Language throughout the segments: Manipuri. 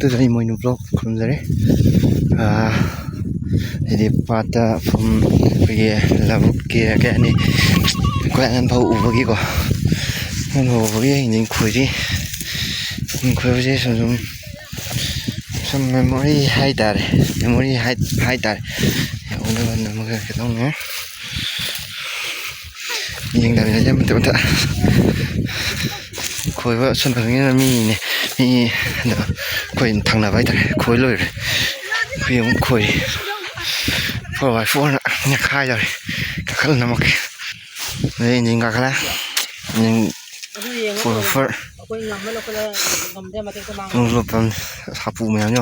Today my new vlog comes there. Jadi pada pergi lalu ke ni kau yang bau bagi kau, yang bau bagi ini kuji some memory hider, hider. Ya udah nama kita tahu ni. Yang dari aja betul-betul. Koi vợ xuân phật nghĩa là mi koi thằng nào vậy koi lười koi ông koi phở vài phô nè nhạc hai rồi cả khăn nằm ok đây nhìn cả khăn nhìn phở không lụp bằng hấp phụ mèo nhá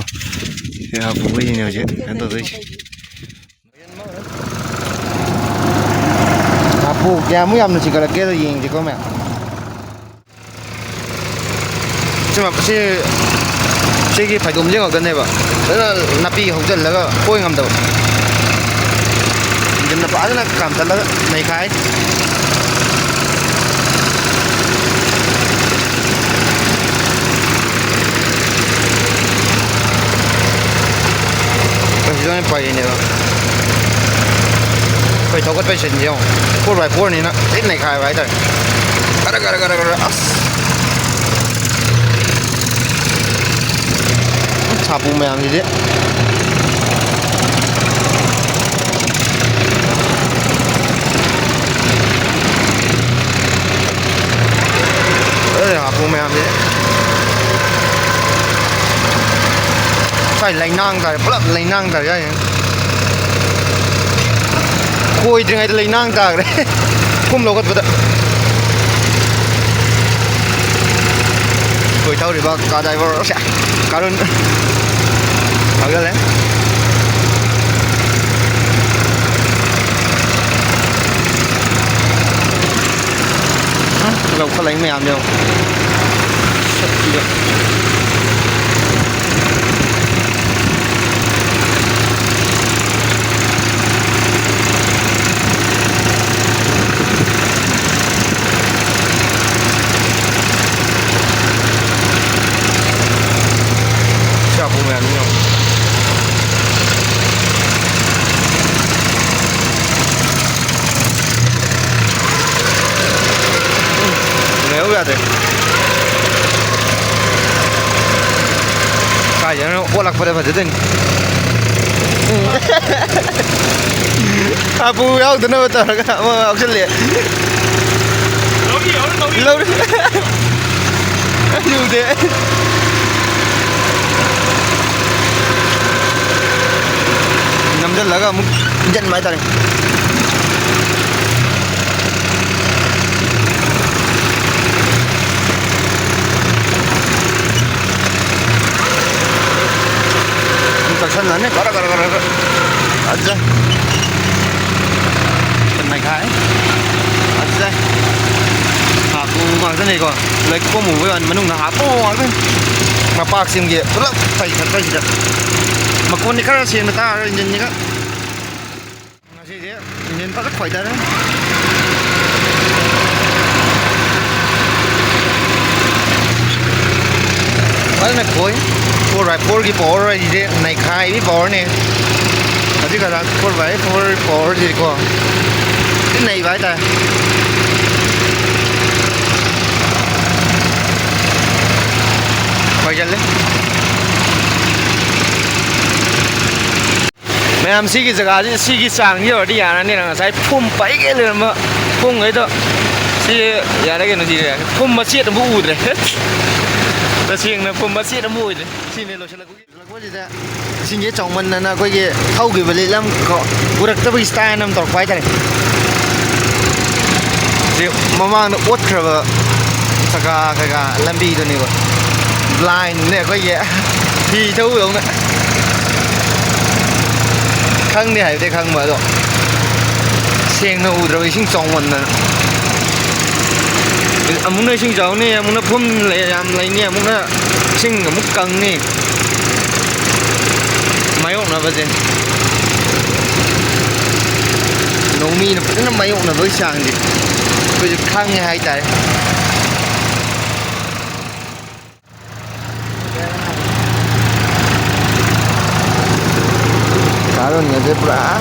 hấp phụ cái gì nhiều chứ anh tôi thấy hấp phụ cái mũi ăn nó chỉ có là cái gì chỉ có mèo 좀 시기 발 움직여 건네 봐. 내가 나비 호전라가 보잉 함도. 이제 나 빠져나 감달라 내 가이. 그전에 빠이네 봐. 거의 더 것도 신경. 포르바이 포르니나 내 가이 와이다. 가라. Sapu mèo gì đấy. Đây là sapu mèo gì đấy. Phải lấy nang tại, bớt lấy nang tại đây. Khui thì ngay lấy nang tại đấy. Không lâu cái vật. Khui thâu thì bao cả đây vào sẽ karun agak lahเราก็lấy mèo đâu Đấy. Kayak nó olak pada nih. Abu yau tu nak betul kan? Mau aku lihat. Lalu. Aduh deh. Nampak laga mungkin mai tadi. Sân lớn đấy, gara aja sân này khai aja hapu mang sân này kok lagi kok mau buat menung na hapu kan ma pak sim ge tulak tai sida makon ni kara sim ta engine ni ka ngasih dia engine tak khoi dah Wala na koi Por cái bò rồi gì đấy này khai cái bò này ở đây là por vậy por gì cơ cái này vậy ta quay chân lên mẹ em xí cái jagah chứ xí cái sang như ở đi à này là sai phum bảy cái luôn mà phum ấy đó xí giờ đây cái nó gì đấy phum mà xiết nó bù đấyแต่เสียงนะผมมาเสียดมูเลยสิ่งนี้เราใช้แล้วก็จะสิ่งนี้จองมันนะก็จะเท่ากับเวลาแล้วก็บุรักตะวิสไตล์น้ำตกไฟจังเดี๋ยวมาเนี่ยอดครับสักการลำบีตัวนี้ก็ไลน์เนี่ยก็เยอะที่เท่าอยู่นะข้างนี้หายไปข้างมาตัวเสียงนะอุดรวิสิ่งจองมันนะmuốn nơi sinh cháu nè, muốn nó phun làm lấy nè, muốn nó sinh ở mức căng nè, máy ổn là vật gì, nấu mì nó máy ổn là với sàng gì, bây giờ khang như hai tay, luôn nhà dép lá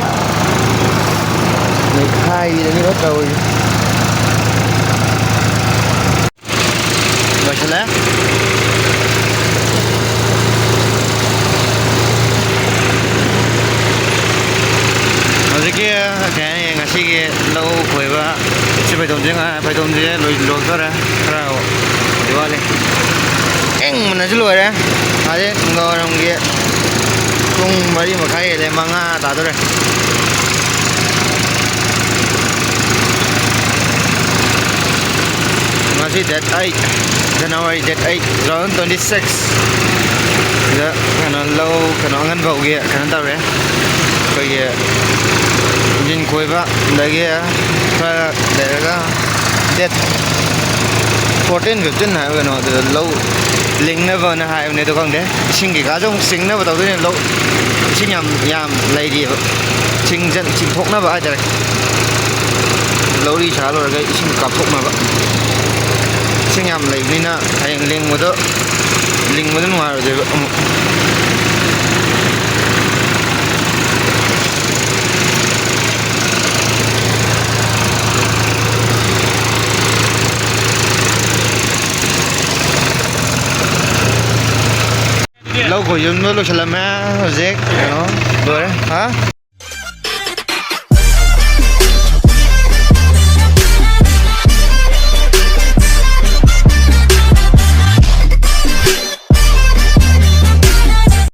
người khai là như đó rồi rồi sao lẽ 어저께 걔네 가시기 lâu quay ba chỉ phải đồng chí lùi ra ra đi qua đi anh mình chỉ lùi đấy à chứ ngồi đồng kia không mấy đi mà khai để mang ta thôi masih date 8 January date 8 2026 giờ karena lâu karena ngan bau kia karena tahu ya kayak nhìn quay ba lagi ya phải để ra date 14 15 hai cái nó từ lâu linh nó vào nó hai này tôi không đấy xin cái cá trong sinh nó vào tàu tôi lâu xin nhầm lấy đi xin dân xin thuốc nó vào ai trời lâu đi trả rồi cái xin cặp thuốc mà vậy xin nhầm lấy đi na hay linh một đó ngoài rồi lâu của chúng nó lúc làm mà rét nó rồi hả